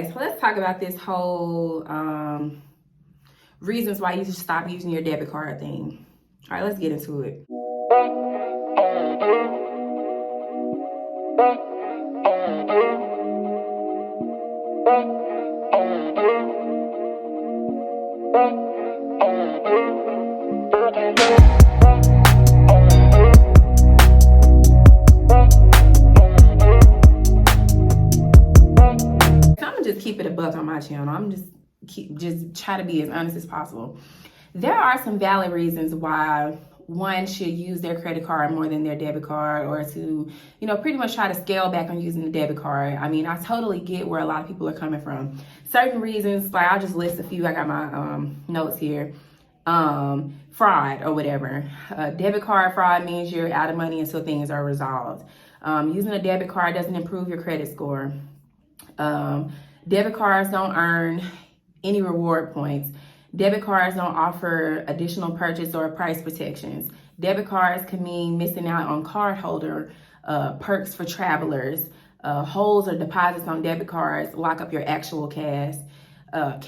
Okay, so let's talk about this whole reasons why you should stop using your debit card thing. All right, let's get into it. Keep it a buck on my channel. I'm just try to be as honest as possible. There are some valid reasons why one should use their credit card more than their debit card, or to, pretty much try to scale back on using the debit card. I mean, I totally get where a lot of people are coming from. Certain reasons, like I'll just list a few. I got my notes here. Fraud or whatever. Debit card fraud means you're out of money until things are resolved. Using a debit card doesn't improve your credit score. Debit cards don't earn any reward points. Debit cards don't offer additional purchase or price protections. Debit cards can mean missing out on cardholder perks for travelers. Holds or deposits on debit cards lock up your actual cash. And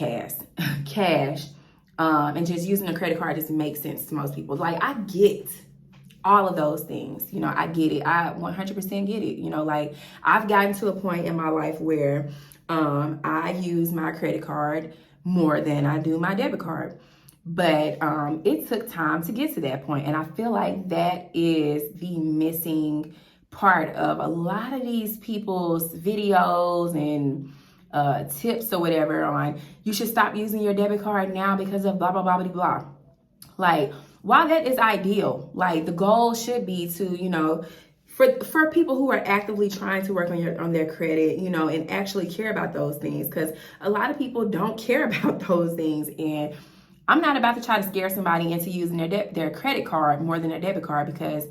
just using a credit card just makes sense to most people. Like, I get all of those things. I get it. I 100% get it. Like, I've gotten to a point in my life where I use my credit card more than I do my debit card. But it took time to get to that point. And I feel like that is the missing part of a lot of these people's videos and tips or whatever on you should stop using your debit card now because of blah, blah, blah, blah, blah. Like, while that is ideal, like the goal should be to, for people who are actively trying to work on their credit, and actually care about those things, because a lot of people don't care about those things. And I'm not about to try to scare somebody into using their credit card more than their debit card, because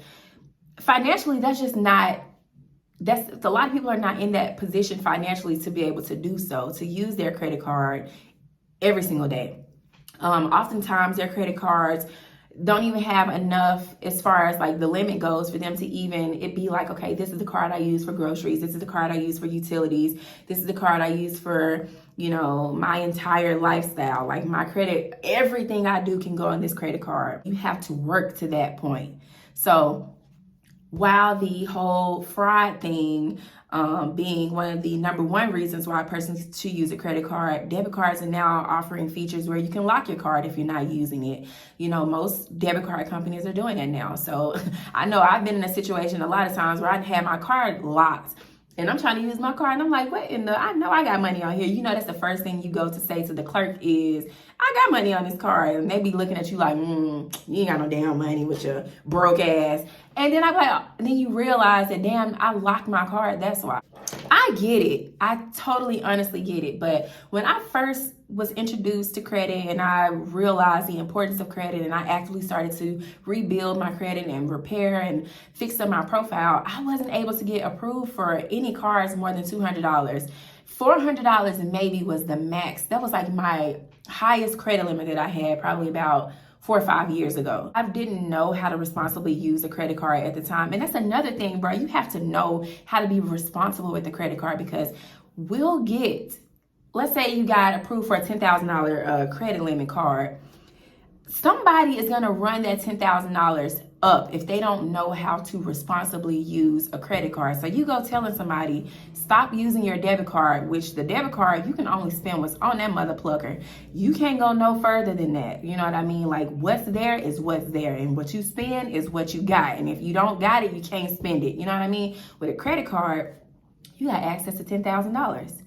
financially, that's a lot of people are not in that position financially to be able to do so, to use their credit card every single day. Oftentimes, their credit cards don't even have enough as far as like the limit goes for them to even it be like, okay, this is the card I use for groceries, this is the card I use for utilities, this is the card I use for my entire lifestyle. Like, my credit, everything I do can go on this credit card. You have to work to that point. So while the whole fraud thing being one of the number one reasons why a person should use a credit card, debit cards are now offering features where you can lock your card if you're not using it. Most debit card companies are doing that now. So I know I've been in a situation a lot of times where I had my card locked and I'm trying to use my card and I'm like, what in the, I know I got money on here. That's the first thing you go to say to the clerk is, I got money on this card. And they be looking at you like, you ain't got no damn money with your broke ass. And then then you realize that, damn, I locked my card. That's why. I get it. I totally, honestly get it. But when I first was introduced to credit and I realized the importance of credit and I actively started to rebuild my credit and repair and fix up my profile, I wasn't able to get approved for any cards more than $200. $400 maybe was the max. That was like my highest credit limit that I had probably about 4 or 5 years ago. I didn't know how to responsibly use a credit card at the time. And that's another thing, bro. You have to know how to be responsible with the credit card, because let's say you got approved for a $10,000 credit limit card. Somebody is going to run that $10,000 up if they don't know how to responsibly use a credit card. So you go telling somebody, stop using your debit card, which the debit card, you can only spend what's on that mother plucker. You can't go no further than that. You know what I mean? Like, what's there is what's there, and what you spend is what you got. And if you don't got it, you can't spend it. You know what I mean? With a credit card, you got access to $10,000.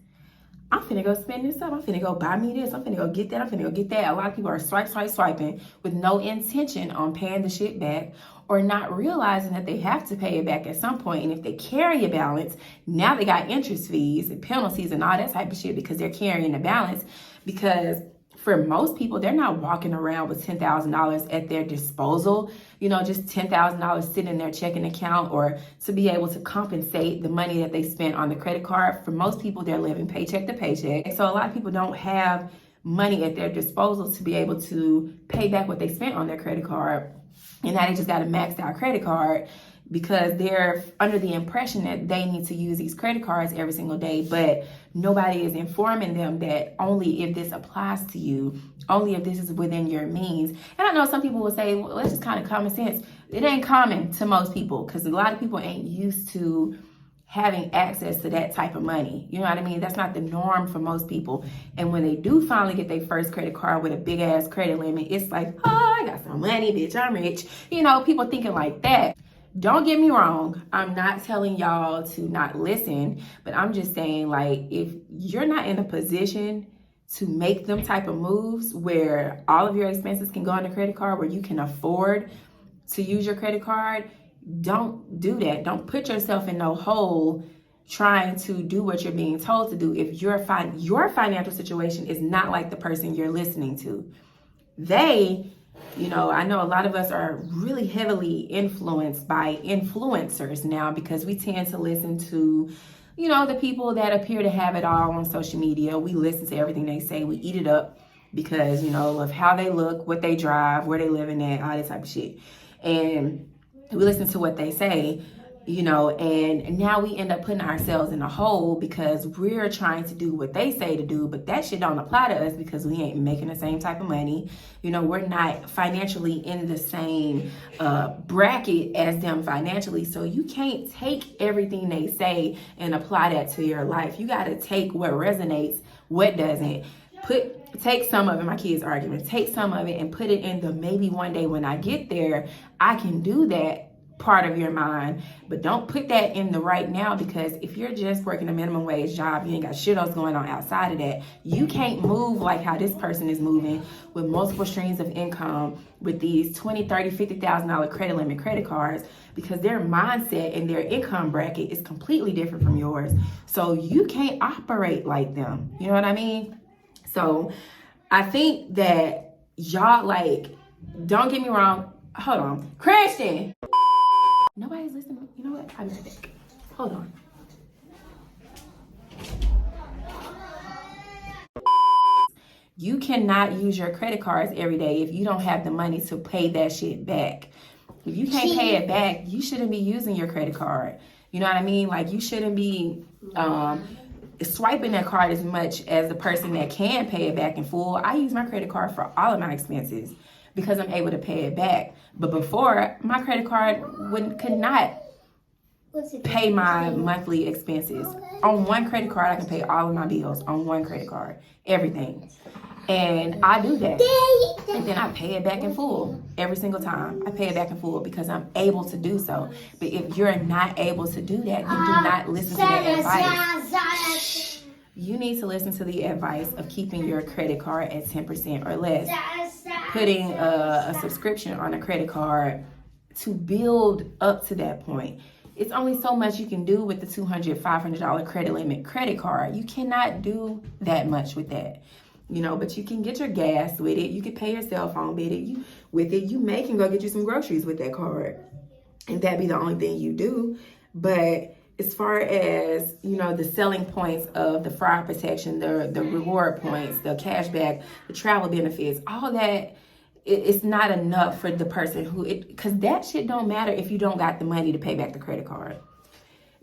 I'm finna go spend this up. I'm finna go buy me this. I'm finna go get that. I'm finna go get that. A lot of people are swiping with no intention on paying the shit back, or not realizing that they have to pay it back at some point. And if they carry a balance, now they got interest fees and penalties and all that type of shit because they're carrying a balance. Because for most people, they're not walking around with $10,000 at their disposal, just $10,000 sitting in their checking account, or to be able to compensate the money that they spent on the credit card. For most people, they're living paycheck to paycheck. So a lot of people don't have money at their disposal to be able to pay back what they spent on their credit card. And now they just got a maxed out credit card. because they're under the impression that they need to use these credit cards every single day, but nobody is informing them that only if this applies to you, only if this is within your means. And I know some people will say, well, it's just kind of common sense. It ain't common to most people, because a lot of people ain't used to having access to that type of money. You know what I mean? That's not the norm for most people. And when they do finally get their first credit card with a big ass credit limit, it's like, oh, I got some money, bitch, I'm rich. You know, people thinking like that. Don't get me wrong. I'm not telling y'all to not listen, but I'm just saying, like, if you're not in a position to make them type of moves where all of your expenses can go on the credit card, where you can afford to use your credit card, don't do that. Don't put yourself in no hole trying to do what you're being told to do if your financial situation is not like the person you're listening to. You know, I know a lot of us are really heavily influenced by influencers now, because we tend to listen to, you know, the people that appear to have it all on social media. We listen to everything they say. We eat it up because, you know, of how they look, what they drive, where they living at, all that type of shit. And we listen to what they say, you know, and now we end up putting ourselves in a hole because we're trying to do what they say to do, but that shit don't apply to us because we ain't making the same type of money. You know, we're not financially in the same bracket as them financially. So you can't take everything they say and apply that to your life. You got to take what resonates, what doesn't. Take some of it, my kids' argument, take some of it and put it in the maybe one day when I get there, I can do that part of your mind. But don't put that in the right now, because if you're just working a minimum wage job, you ain't got shit else going on outside of that. You can't move like how this person is moving with multiple streams of income with these $20,000, $30,000, $50,000 credit limit credit cards, because their mindset and their income bracket is completely different from yours. So you can't operate like them. You know what I mean? So I think that y'all, like, don't get me wrong. Hold on. Christian! Nobody's listening. You know what? I'll be right back. Hold on. You cannot use your credit cards every day if you don't have the money to pay that shit back. If you can't pay it back, you shouldn't be using your credit card. You know what I mean? Like, you shouldn't be swiping that card as much as the person that can pay it back in full. I use my credit card for all of my expenses because I'm able to pay it back. But before, my credit card could not pay my monthly expenses. On one credit card, I can pay all of my bills on one credit card, everything. And I do that. And then I pay it back in full every single time. I pay it back in full because I'm able to do so. But if you're not able to do that, you do not listen to that advice. You need to listen to the advice of keeping your credit card at 10% or less. Putting a subscription on a credit card to build up to that point. It's only so much you can do with the $200, $500 credit limit credit card. You cannot do that much with that. You know, but you can get your gas with it. You can pay your cell phone with it. You may can go get you some groceries with that card. And that be the only thing you do. But as far as, you know, the selling points of the fraud protection, the reward points, the cash back, the travel benefits, all that, it's not enough for the person because that shit don't matter if you don't got the money to pay back the credit card.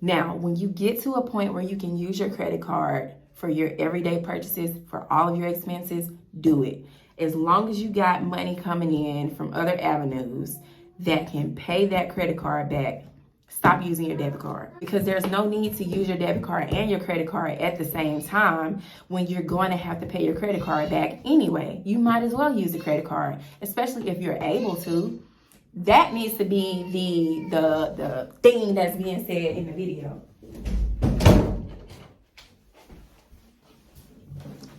Now, when you get to a point where you can use your credit card for your everyday purchases, for all of your expenses, do it. As long as you got money coming in from other avenues that can pay that credit card back, stop using your debit card, because there's no need to use your debit card and your credit card at the same time when you're going to have to pay your credit card back anyway. You might as well use the credit card, especially if you're able to. That needs to be the thing that's being said in the video.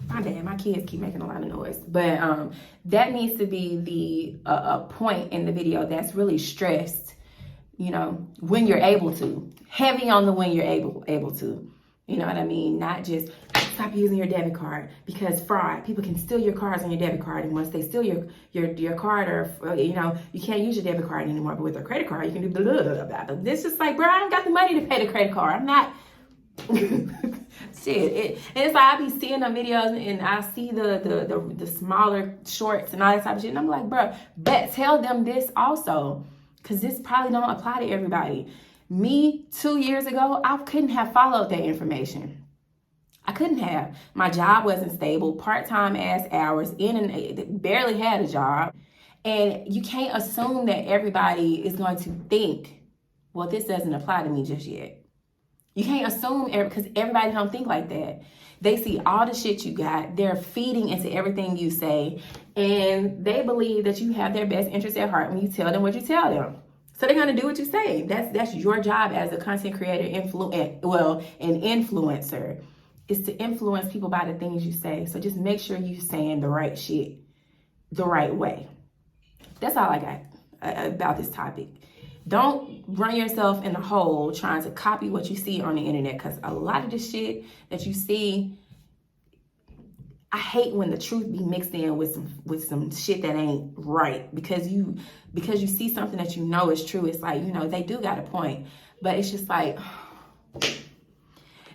My bad, my kids keep making a lot of noise. But that needs to be a point in the video that's really stressed, you know, when you're able to. Heavy on the when you're able to. You know what I mean? Not just stop using your debit card because fraud. People can steal your cards on your debit card, and once they steal your card, or you know, you can't use your debit card anymore. But with a credit card, you can do blah blah blah blah. This is like, bro, I don't got the money to pay the credit card. I'm not. Shit, and it's like I be seeing the videos and I see the smaller shorts and all that type of shit, and I'm like, bro, but tell them this also. because this probably don't apply to everybody. Me, 2 years ago, I couldn't have followed that information. I couldn't have. My job wasn't stable, part-time ass hours, barely had a job. And you can't assume that everybody is going to think, well, this doesn't apply to me just yet. You can't assume, because everybody don't think like that. They see all the shit you got. They're feeding into everything you say. And they believe that you have their best interest at heart when you tell them what you tell them. So they're going to do what you say. That's your job as a content creator, an influencer, is to influence people by the things you say. So just make sure you're saying the right shit the right way. That's all I got about this topic. Don't run yourself in the hole trying to copy what you see on the internet, because a lot of the shit that you see, I hate when the truth be mixed in with some shit that ain't right, because you see something that you know is true. It's like, you know, they do got a point, but it's just like,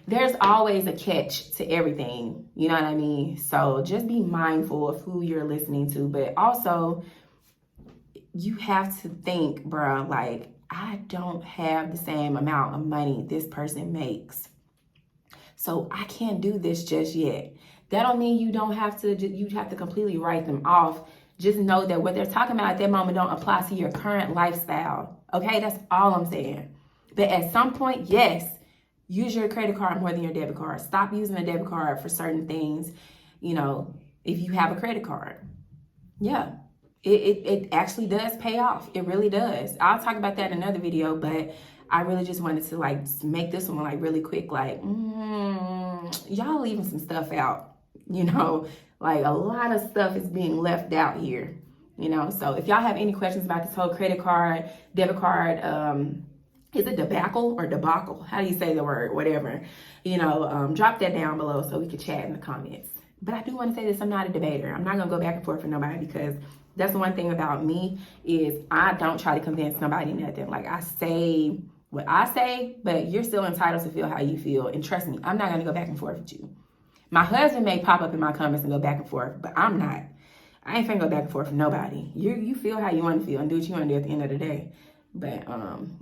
there's always a catch to everything, you know what I mean? So just be mindful of who you're listening to, but also you have to think, bro, like, I don't have the same amount of money this person makes, so I can't do this just yet. That don't mean you have to completely write them off. Just know that what they're talking about at that moment don't apply to your current lifestyle. Okay, that's all I'm saying. But at some point, yes, use your credit card more than your debit card. Stop using a debit card for certain things, you know, if you have a credit card. Yeah. It actually does pay off. It really does. I'll talk about that in another video, but I really just wanted to like make this one like really quick. Like, y'all leaving some stuff out, you know, like a lot of stuff is being left out here, you know. So if y'all have any questions about this whole credit card, debit card, is it debacle or debacle? How do you say the word? Whatever, you know, drop that down below so we can chat in the comments. But I do want to say this, I'm not a debater. I'm not going to go back and forth with nobody, because that's the one thing about me is I don't try to convince nobody nothing. Like, I say what I say, but you're still entitled to feel how you feel. And trust me, I'm not going to go back and forth with you. My husband may pop up in my comments and go back and forth, but I'm not. I ain't finna go back and forth with nobody. You feel how you want to feel and do what you want to do at the end of the day. But,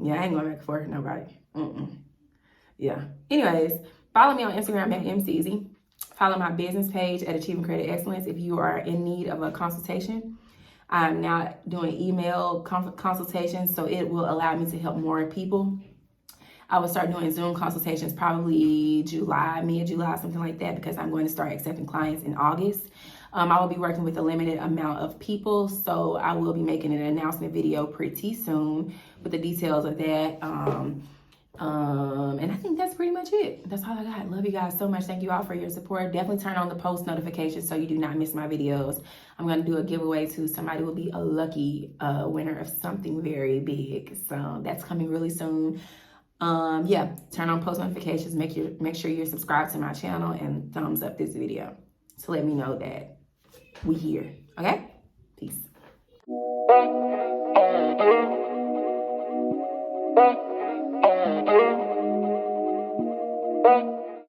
yeah, I ain't going back and forth with nobody. Yeah. Anyways, follow me on Instagram at mceasy. Follow my business page at Achieving Creative Excellence if you are in need of a consultation. I'm now doing email consultations, so it will allow me to help more people. I will start doing Zoom consultations probably July, mid-July, something like that, because I'm going to start accepting clients in August. I will be working with a limited amount of people, so I will be making an announcement video pretty soon with the details of that. And I think that's pretty much it. That's all I got. Love you guys so much. Thank you all for your support. Definitely turn on the post notifications so you do not miss my videos. I'm going to do a giveaway too. Somebody will be a lucky winner of something very big. So that's coming really soon. Yeah, turn on post notifications. Make sure you're subscribed to my channel and thumbs up this video to let me know that we here. Okay? Peace.